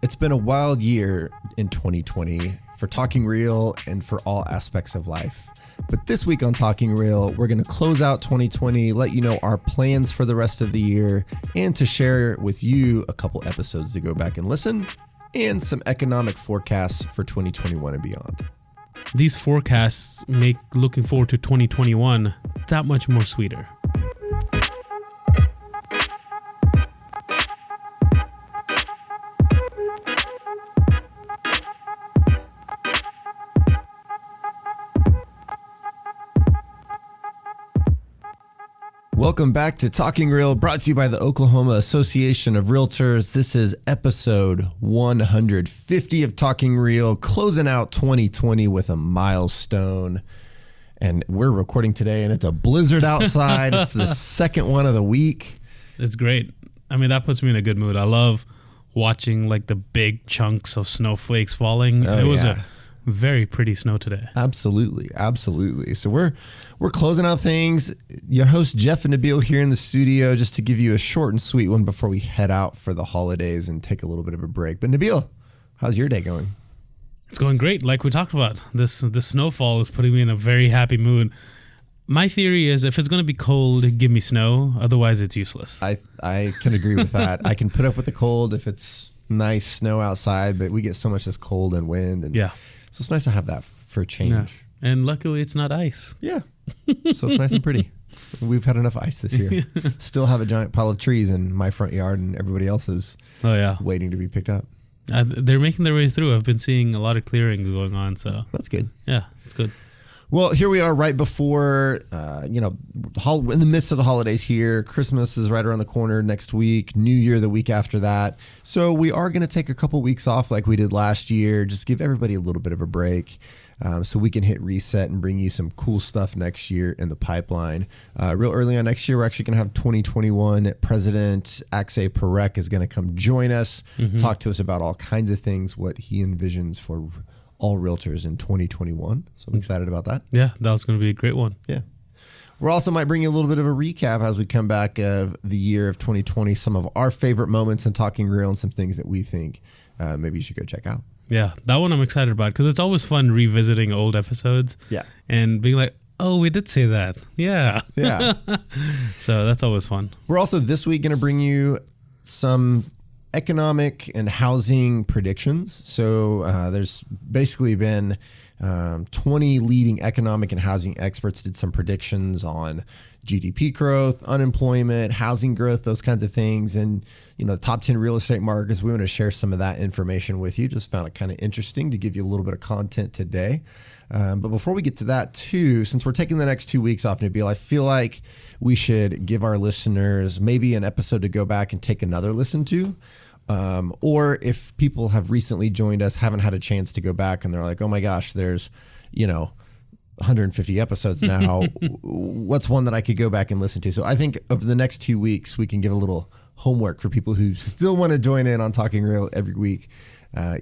It's been a wild year in 2020 for Talking Real and for all aspects of life. But this week on Talking Real, we're going to close out 2020, let you know our plans for the rest of the year, and to share with you a couple episodes to go back and listen, and some economic forecasts for 2021 and beyond. These forecasts make looking forward to 2021 that much more sweeter. Welcome back to Talking Real, brought to you by the Oklahoma Association of Realtors. This is episode 150 of Talking Real, closing out 2020 with a milestone. And we're recording today, and it's a blizzard outside. It's the second one of the week. It's great. I mean, that puts me in a good mood. I love watching like the big chunks of snowflakes falling. It was a very pretty snow today. Absolutely. So we're closing out things. Your host, Jeff and Nabil, here in the studio, just to give you a short and sweet one before we head out for the holidays and take a little bit of a break. But Nabil, how's your day going? It's going great. Like we talked about, this snowfall is putting me in a very happy mood. My theory is if it's going to be cold, give me snow. Otherwise, it's useless. I can agree with that. I can put up with the cold if it's nice snow outside, but we get so much this cold and wind. And yeah. So it's nice to have that for a change. Yeah. And luckily, it's not ice. Yeah. So it's nice and pretty. We've had enough ice this year. Still have a giant pile of trees in my front yard, and everybody else's waiting to be picked up. They're making their way through. I've been seeing a lot of clearing going on. So that's good. Yeah, it's good. Well, here we are right before, in the midst of the holidays here. Christmas is right around the corner next week, New Year the week after that. So we are going to take a couple weeks off like we did last year, just give everybody a little bit of a break so we can hit reset and bring you some cool stuff next year in the pipeline. Real early on next year, we're actually going to have 2021 President Akshay Parekh is going to come join us, talk to us about all kinds of things, what he envisions for all realtors in 2021. So I'm excited about that. Yeah, that was going to be a great one. Yeah. We also might bring you a little bit of a recap as we come back of the year of 2020, some of our favorite moments in Talking Real and some things that we think maybe you should go check out. Yeah, that one I'm excited about because it's always fun revisiting old episodes. Yeah. And being like, oh, we did say that. Yeah. Yeah. So that's always fun. We're also this week going to bring you some economic and housing predictions. So there's basically been 20 leading economic and housing experts did some predictions on GDP growth, unemployment, housing growth, those kinds of things. And, the top 10 real estate markets, we want to share some of that information with you. Just found it kind of interesting to give you a little bit of content today. But before we get to that too, since we're taking the next 2 weeks off, Nabil, I feel like we should give our listeners maybe an episode to go back and take another listen to. Or if people have recently joined us, haven't had a chance to go back and they're like, oh my gosh, there's, 150 episodes now. What's one that I could go back and listen to? So I think over the next 2 weeks, we can give a little homework for people who still want to join in on Talking Real every week,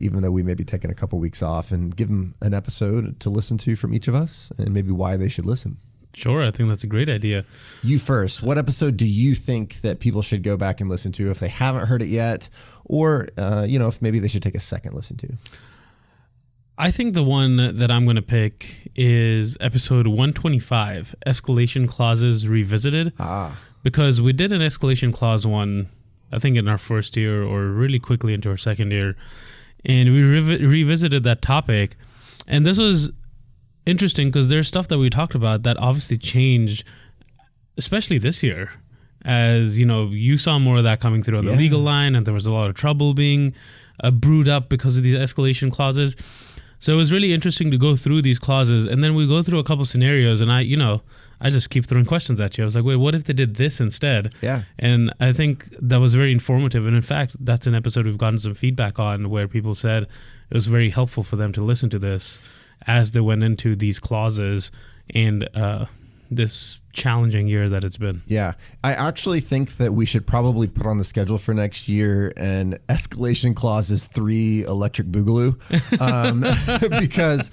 even though we may be taking a couple weeks off, and give them an episode to listen to from each of us and maybe why they should listen. Sure, I think that's a great idea. You first. What episode do you think that people should go back and listen to if they haven't heard it yet, or if maybe they should take a second listen to? I think the one that I'm going to pick is episode 125, Escalation Clauses Revisited. Because we did an escalation clause one, I think in our first year or really quickly into our second year, and we revisited that topic. And this was interesting because there's stuff that we talked about that obviously changed, especially this year. As you saw more of that coming through on the legal line, and there was a lot of trouble being brewed up because of these escalation clauses. So it was really interesting to go through these clauses, and then we go through a couple scenarios, and I just keep throwing questions at you. I was like, wait, what if they did this instead? Yeah. And I think that was very informative. And in fact, that's an episode we've gotten some feedback on where people said it was very helpful for them to listen to this as they went into these clauses and this challenging year that it's been. Yeah. I actually think that we should probably put on the schedule for next year an escalation clauses 3 electric boogaloo, because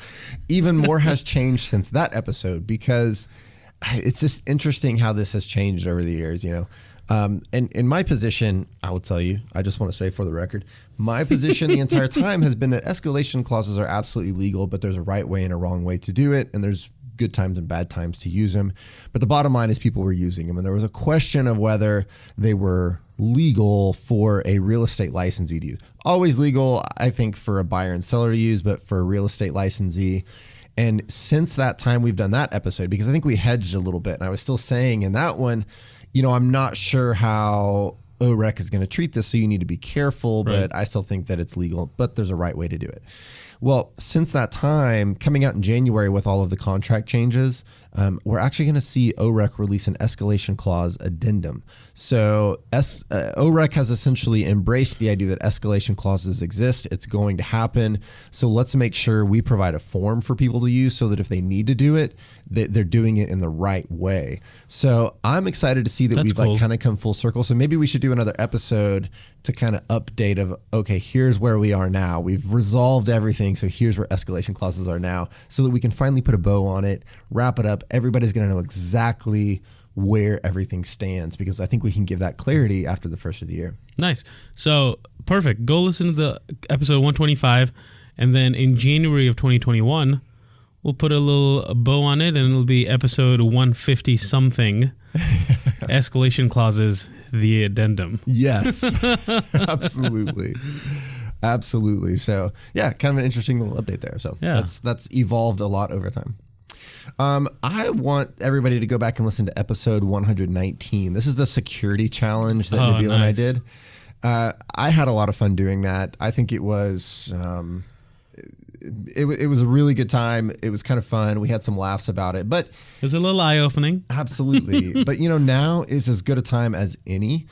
even more has changed since that episode, because it's just interesting how this has changed over the years. And in my position, I will tell you, I just want to say for the record, my position the entire time has been that escalation clauses are absolutely legal, but there's a right way and a wrong way to do it. And there's good times and bad times to use them. But the bottom line is people were using them. And there was a question of whether they were legal for a real estate licensee to use. Always legal, I think, for a buyer and seller to use, but for a real estate licensee. And since that time, we've done that episode because I think we hedged a little bit. And I was still saying in that one, I'm not sure how OREC is going to treat this, so you need to be careful, but I still think that it's legal, but there's a right way to do it. Well, since that time, coming out in January with all of the contract changes, we're actually going to see OREC release an escalation clause addendum. So OREC has essentially embraced the idea that escalation clauses exist. It's going to happen. So let's make sure we provide a form for people to use so that if they need to do it, they're doing it in the right way. So I'm excited to see that we've kind of come full circle. So maybe we should do another episode to kind of update of, okay, here's where we are now. We've resolved everything. So here's where escalation clauses are now so that we can finally put a bow on it, wrap it up. Everybody's going to know exactly where everything stands because I think we can give that clarity after the first of the year. Nice. So perfect. Go listen to the episode 125. And then in January of 2021, we'll put a little bow on it and it'll be episode 150 something. Escalation clauses, the addendum. Yes, absolutely. Absolutely. So yeah, kind of an interesting little update there. So that's evolved a lot over time. I want everybody to go back and listen to episode 119. This is the security challenge that Nabil and I did. I had a lot of fun doing that. I think it was it was a really good time. It was kind of fun. We had some laughs about it, but it was a little eye-opening. Absolutely. But now is as good a time as any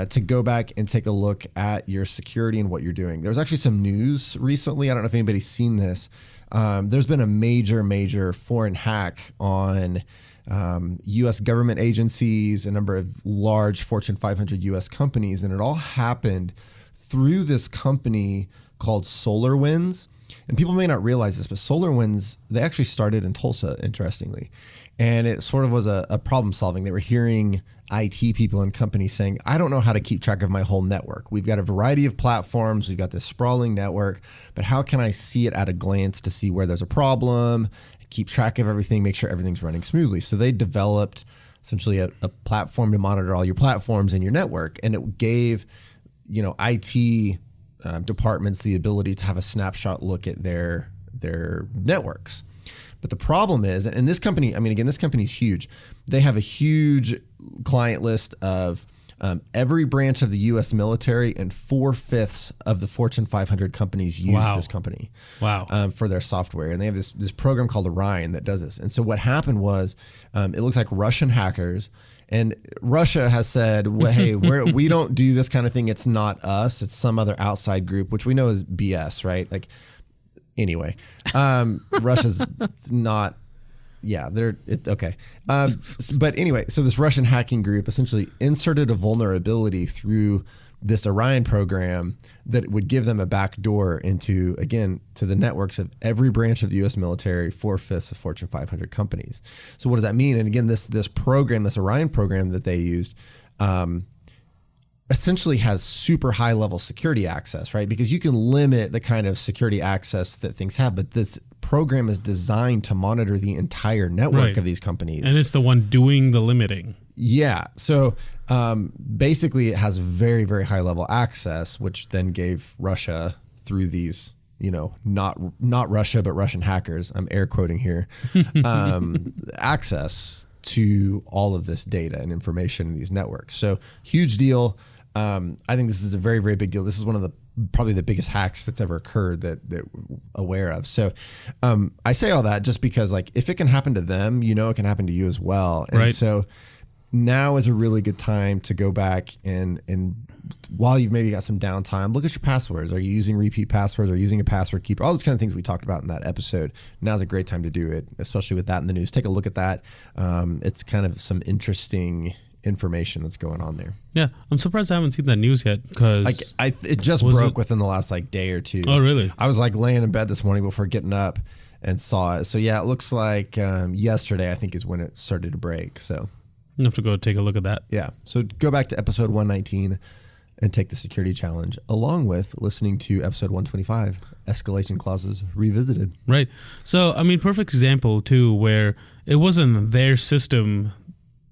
to go back and take a look at your security and what you're doing. There's actually some news recently. I don't know if anybody's seen this. There's been a major foreign hack on U.S. government agencies, a number of large Fortune 500 U.S. companies, and it all happened through this company called SolarWinds. And people may not realize this, but SolarWinds, they actually started in Tulsa, interestingly. And it sort of was a problem solving. They were hearing IT people and companies saying, I don't know how to keep track of my whole network. We've got a variety of platforms. We've got this sprawling network, but how can I see it at a glance to see where there's a problem, keep track of everything, make sure everything's running smoothly? So they developed essentially a platform to monitor all your platforms in your network. And it gave, IT departments the ability to have a snapshot look at their networks. But the problem is, and this company, this company is huge. They have a huge client list of every branch of the U.S. military, and 4/5 of the Fortune 500 companies use this company for their software. And they have this program called Orion that does this. And so what happened was it looks like Russian hackers, and Russia has said, well, hey, we don't do this kind of thing. It's not us. It's some other outside group, which we know is BS, right? Anyway, Russia's not, okay. But anyway, so this Russian hacking group essentially inserted a vulnerability through this Orion program that would give them a backdoor into, again, to the networks of every branch of the U.S. military, 4/5 of Fortune 500 companies. So what does that mean? And again, this program, this Orion program that they used, essentially has super high level security access, right? Because you can limit the kind of security access that things have, but this program is designed to monitor the entire network of these companies. And it's the one doing the limiting. Yeah. So basically it has very, very high level access, which then gave Russia through these, not Russia, but Russian hackers, I'm air quoting here, access to all of this data and information in these networks. So huge deal. I think this is a very, very big deal. This is one of probably the biggest hacks that's ever occurred that we're aware of. So I say all that just because if it can happen to them, it can happen to you as well. And so now is a really good time to go back and while you've maybe got some downtime, look at your passwords. Are you using repeat passwords? Are you using a password keeper? All those kind of things we talked about in that episode. Now's a great time to do it, especially with that in the news. Take a look at that. It's kind of some interesting information that's going on there. Yeah, I'm surprised I haven't seen that news yet because it just broke within the last day or two. Oh, really? I was laying in bed this morning before getting up and saw it. So yeah, it looks like yesterday I think is when it started to break. So You have to go take a look at that. Yeah. So go back to episode 119 and take the security challenge, along with listening to episode 125, Escalation Clauses Revisited. Right. So, I mean, perfect example, too, where it wasn't their system.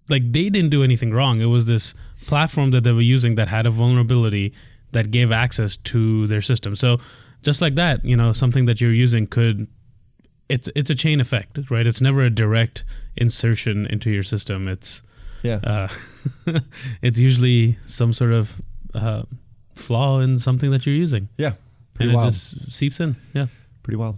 Like, they didn't do anything wrong. It was this platform that they were using that had a vulnerability that gave access to their system. So, just like that, something that you're using it's a chain effect, right? It's never a direct insertion into your system. It's it's usually some sort of flaw in something that you're using. Yeah. Pretty wild. It just seeps in. Yeah. Pretty wild.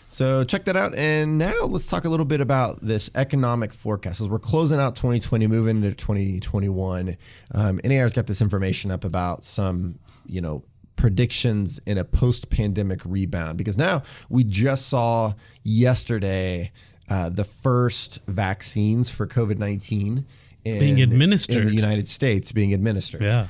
So check that out. And now let's talk a little bit about this economic forecast. As we're closing out 2020, moving into 2021, NAR's got this information up about some, predictions in a post-pandemic rebound. Because now we just saw yesterday the first vaccines for COVID-19 being administered in the United States being administered. Yeah.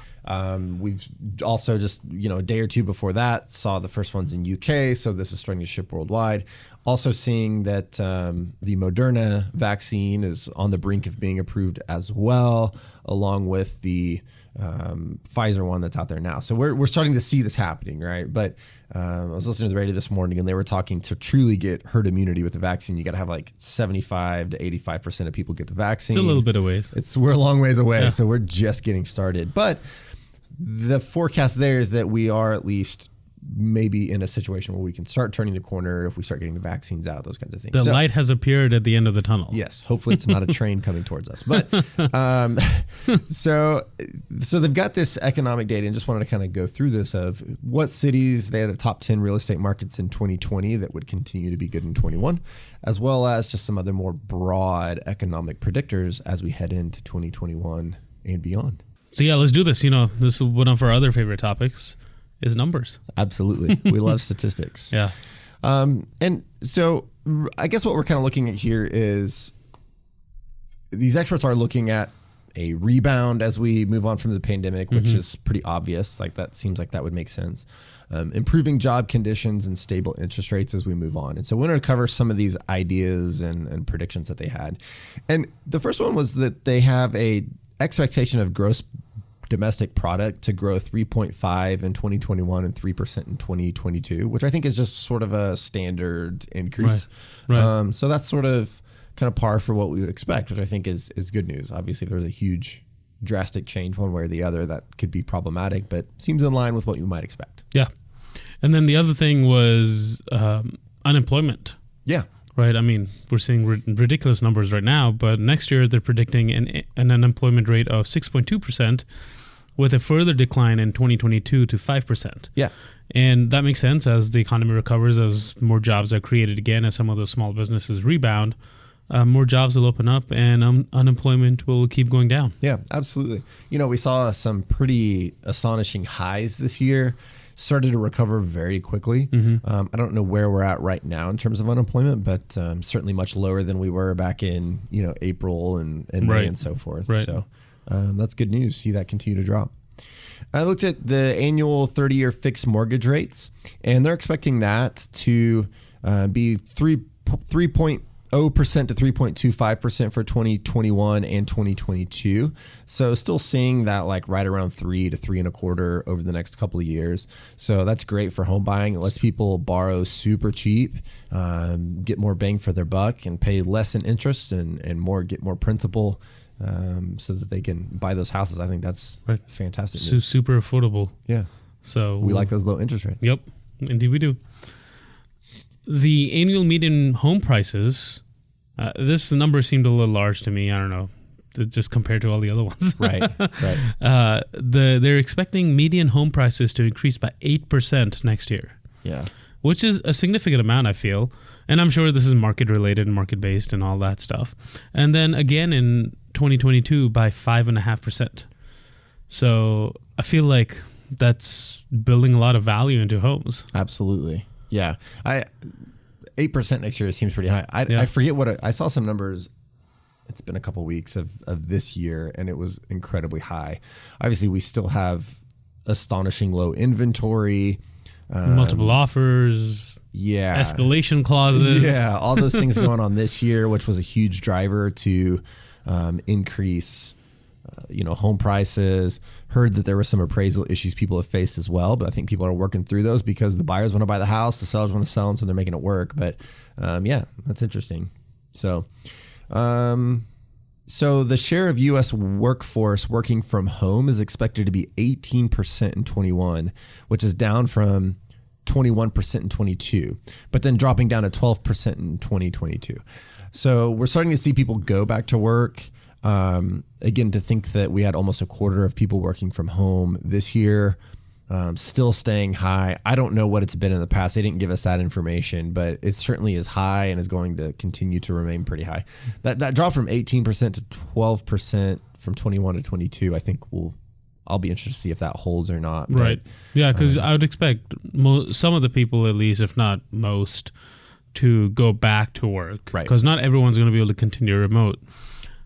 We've also just, a day or two before that saw the first ones in UK. So this is starting to ship worldwide. Also seeing that the Moderna vaccine is on the brink of being approved as well, along with the Pfizer one that's out there now. So we're starting to see this happening, right? But I was listening to the radio this morning and they were talking to truly get herd immunity with the vaccine. You got to have like 75 to 85% of people get the vaccine. It's a little bit of ways. We're a long ways away. So we're just getting started. But the forecast there is that we are at least maybe in a situation where we can start turning the corner if we start getting the vaccines out, those kinds of things. The light has appeared at the end of the tunnel. Yes. Hopefully it's not a train coming towards us. But so they've got this economic data and just wanted to kind of go through this of what cities they had the top 10 real estate markets in 2020 that would continue to be good in 21, as well as just some other more broad economic predictors as we head into 2021 and beyond. So yeah, let's do this. This is one of our other favorite topics is numbers. Absolutely. We love statistics. Yeah. And so I guess what we're kind of looking at here is these experts are looking at a rebound as we move on from the pandemic, which is pretty obvious. Like that seems like that would make sense. Improving job conditions and stable interest rates as we move on. And so we're going to cover some of these ideas and predictions that they had. And the first one was that they have a expectation of gross domestic product to grow 3.5 in 2021 and 3% in 2022, which I think is just sort of a standard increase. Right. So that's sort of kind of par for what we would expect, which I think is good news. Obviously, if there's a huge drastic change one way or the other, that could be problematic, but seems in line with what you might expect. Yeah. And then the other thing was unemployment. Yeah. Right. I mean, we're seeing ridiculous numbers right now, but next year they're predicting an unemployment rate of 6.2% with a further decline in 2022 to 5%. Yeah. And that makes sense as the economy recovers, as more jobs are created again, as some of those small businesses rebound, more jobs will open up and unemployment will keep going down. Yeah, absolutely. We saw some pretty astonishing highs this year. Started to recover very quickly. I don't know where we're at right now in terms of unemployment, but certainly much lower than we were back in April and May and so forth. Right. So that's good news. See that continue to drop. I looked at the annual 30-year fixed mortgage rates, and they're expecting that to be 3.0% to 3.25% for 2021 and 2022. So still seeing that like right around 3 to 3.25% over the next couple of years. So that's great for home buying. It lets people borrow super cheap, get more bang for their buck and pay less in interest and get more principal so that they can buy those houses. I think that's fantastic. Super affordable. Yeah. So we like those low interest rates. Yep. Indeed we do. The annual median home prices, this number seemed a little large to me. I don't know, just compared to all the other ones. Right. They're expecting median home prices to increase by 8% next year. Yeah. Which is a significant amount, I feel. And I'm sure this is market related and market based and all that stuff. And then again in 2022 by 5.5%. So I feel like that's building a lot of value into homes. Absolutely. Yeah. 8% next year seems pretty high. I forget what I saw some numbers. It's been a couple of weeks of this year and it was incredibly high. Obviously we still have astonishing low inventory, multiple offers, escalation clauses. Yeah. All those things going on this year, which was a huge driver to increase, home prices. Heard that there were some appraisal issues people have faced as well, but I think people are working through those because the buyers want to buy the house, the sellers want to sell, and so they're making it work. But that's interesting. So, so the share of U.S. workforce working from home is expected to be 18% in 21, which is down from 21% in 22, but then dropping down to 12% in 2022. So we're starting to see people go back to work. Again, to think that we had almost a quarter of people working from home this year, still staying high. I don't know what it's been in the past. They didn't give us that information, but it certainly is high and is going to continue to remain pretty high. That drop from 18% to 12% from 21 to 22, I think I'll be interested to see if that holds or not. Right. But, yeah, because I would expect some of the people, at least, if not most, to go back to work. Right. Because not everyone's going to be able to continue remote.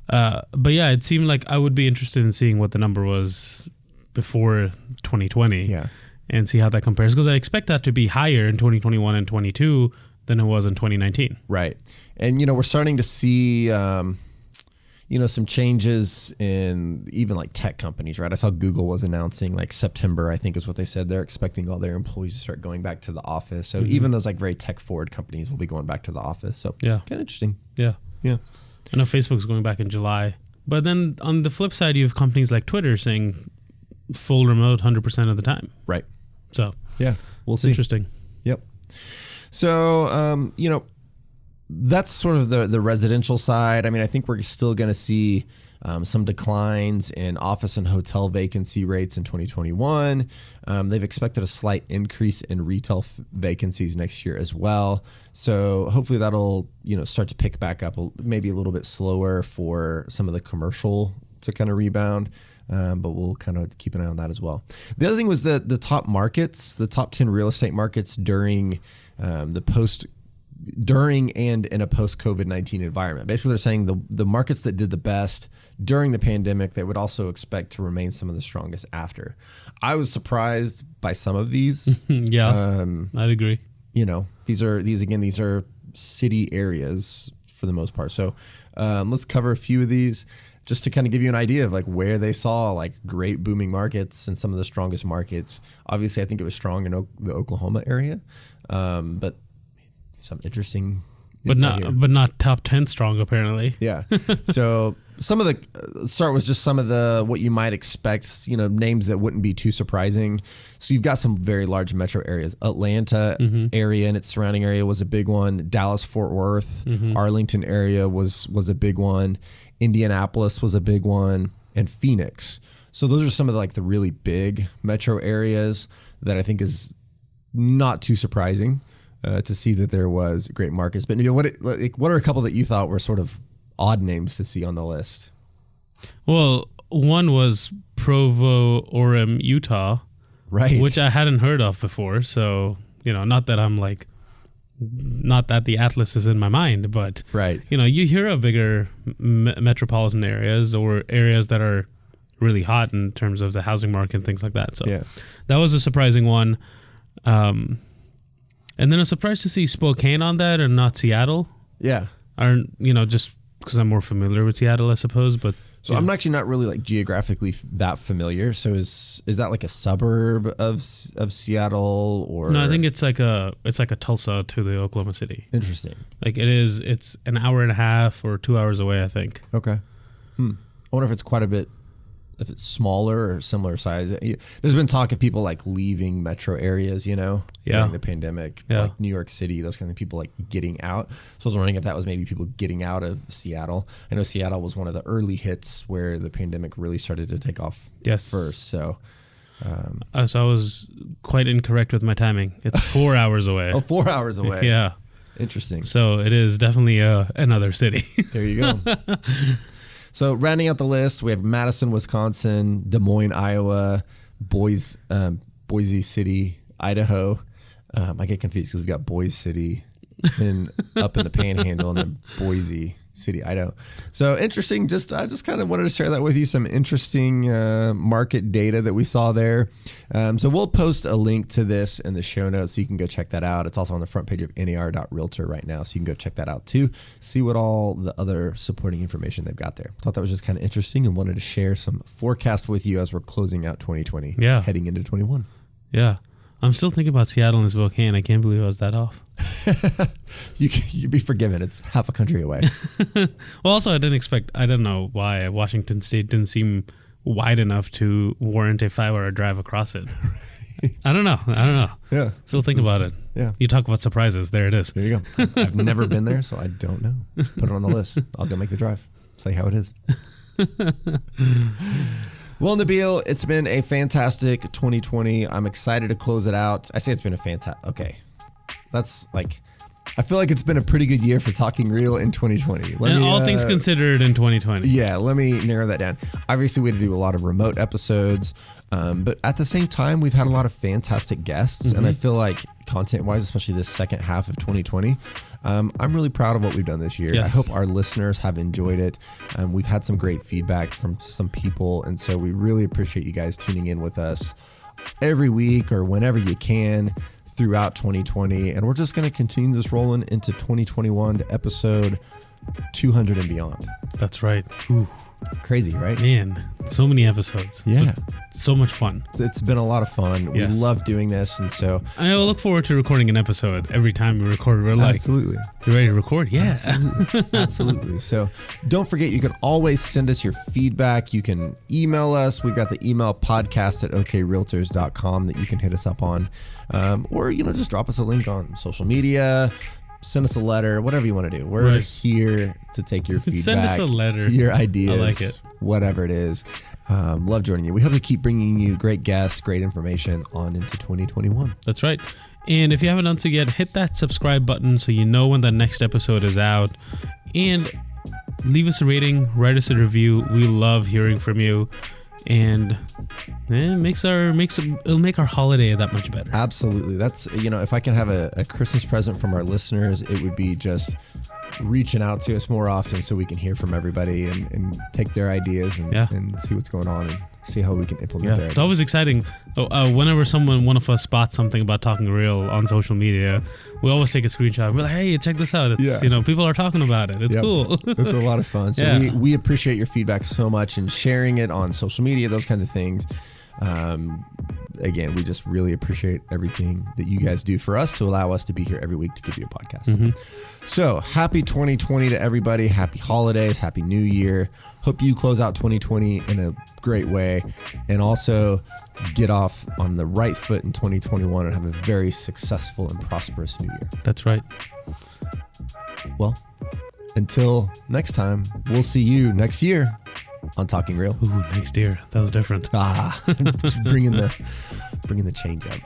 But yeah, it seemed like I would be interested in seeing what the number was before 2020. Yeah. And see how that compares. Because I expect that to be higher in 2021 and 22 than it was in 2019. Right. And, we're starting to see, some changes in even like tech companies, right? I saw Google was announcing like September, I think is what they said. They're expecting all their employees to start going back to the office. So even those like very tech forward companies will be going back to the office. So yeah, kind of interesting. Yeah. Yeah. I know Facebook's going back in July. But then on the flip side, you have companies like Twitter saying full remote 100% of the time. Right. So yeah, we'll see. Interesting. Yep. So, that's sort of the residential side. I mean, I think we're still going to see some declines in office and hotel vacancy rates in 2021. They've expected a slight increase in retail vacancies next year as well. So hopefully that'll, start to pick back up maybe a little bit slower for some of the commercial to kind of rebound. But we'll kind of keep an eye on that as well. The other thing was the top markets, the top 10 real estate markets during during and in a post-COVID-19 environment. Basically, they're saying the markets that did the best during the pandemic, they would also expect to remain some of the strongest after. I was surprised by some of these. Yeah, I'd agree. These are city areas for the most part. So let's cover a few of these just to kind of give you an idea of like where they saw like great booming markets and some of the strongest markets. Obviously, I think it was strong in the Oklahoma area, but some interesting, but not top 10 strong apparently. Yeah. So some of start with just some of the what you might expect, names that wouldn't be too surprising. So you've got some very large metro areas. Atlanta area and its surrounding area was a big one. Dallas, Fort Worth, Arlington area was a big one. Indianapolis was a big one, and Phoenix. So those are some of the really big metro areas that I think is not too surprising to see that there was great markets. But Nabil, what are a couple that you thought were sort of odd names to see on the list? Well, one was Provo, Orem, Utah, right? Which I hadn't heard of before. So not that the Atlas is in my mind, but right. You hear of bigger metropolitan areas or areas that are really hot in terms of the housing market and things like that. So yeah, that was a surprising one. And then I was surprised to see Spokane on that and not Seattle. Yeah. Just because I'm more familiar with Seattle, I suppose. But so I'm actually not really geographically that familiar. So is that like a suburb of Seattle or? No, I think it's like a Tulsa to the Oklahoma City. Interesting. It's an hour and a half or 2 hours away, I think. Okay. I wonder if it's quite a bit. If it's smaller or similar size. There's been talk of people leaving metro areas, during the pandemic, like New York City, those kind of people getting out. So I was wondering if that was maybe people getting out of Seattle. I know Seattle was one of the early hits where the pandemic really started to take off first. So, so I was quite incorrect with my timing. It's 4 hours away. Oh, 4 hours away. Yeah. Interesting. So it is definitely another city. There you go. So rounding out the list, we have Madison, Wisconsin, Des Moines, Iowa, Boise City, Idaho. I get confused because we've got Boise City and up in the Panhandle and then Boise. City, Idaho. So interesting. I just kind of wanted to share that with you. Some interesting market data that we saw there. So we'll post a link to this in the show notes so you can go check that out. It's also on the front page of nar.realtor right now, so you can go check that out too. See what all the other supporting information they've got there. Thought that was just kind of interesting and wanted to share some forecast with you as we're closing out 2020, heading into 21. Yeah. I'm still thinking about Seattle and Spokane. I can't believe I was that off. You'd be forgiven. It's half a country away. Well, also, I don't know why Washington State didn't seem wide enough to warrant a 5-hour drive across it. Right. I don't know. Yeah. Still think about it. Yeah. You talk about surprises. There it is. There you go. I've never been there, so I don't know. Put it on the list. I'll go make the drive. Say how it is. Well, Nabil, it's been a fantastic 2020. I'm excited to close it out. I say it's been a fantastic. Okay. That's like, I feel like it's been a pretty good year for Talking Real in 2020. All things considered in 2020. Yeah, let me narrow that down. Obviously, we had to do a lot of remote episodes, but at the same time, we've had a lot of fantastic guests. And I feel like content-wise, especially this second half of 2020, I'm really proud of what we've done this year. Yes. I hope our listeners have enjoyed it. We've had some great feedback from some people, and so we really appreciate you guys tuning in with us every week or whenever you can throughout 2020. And we're just going to continue this rolling into 2021 to episode 200 and beyond. That's right. Ooh. Crazy, right? Man, so many episodes. Yeah. So much fun. It's been a lot of fun. Yes. We love doing this. And so I look forward to recording an episode. Every time we record, we're like, absolutely. You ready to record? Yeah. Absolutely. Absolutely. So don't forget, you can always send us your feedback. You can email us. We've got the email podcast@OKRealtors.com that you can hit us up on. Or, just drop us a link on social media. Send us a letter, whatever you want to do. We're here to take your feedback. Send us a letter. Your ideas. I like it. Whatever it is. Love joining you. We hope to keep bringing you great guests, great information on into 2021. That's right. And if you haven't done so yet, hit that subscribe button so you know when the next episode is out. And leave us a rating, write us a review. We love hearing from you. And it'll make our holiday that much better. Absolutely. That's, if I can have a Christmas present from our listeners, it would be just reaching out to us more often so we can hear from everybody and take their ideas and see what's going on and see how we can implement their ideas. It's always exciting. Whenever one of us spots something about Talking Real on social media, we always take a screenshot. We're like, hey, check this out. It's, people are talking about it. It's cool. It's a lot of fun. So we appreciate your feedback so much and sharing it on social media, those kinds of things. Again, we just really appreciate everything that you guys do for us to allow us to be here every week to give you a podcast. So happy 2020 to everybody. Happy holidays. Happy New Year. Hope you close out 2020 in a great way and also get off on the right foot in 2021 and have a very successful and prosperous new year. That's right. Well, until next time, we'll see you next year on Talking Real. Ooh, next year. That was different. Just bringing the change up.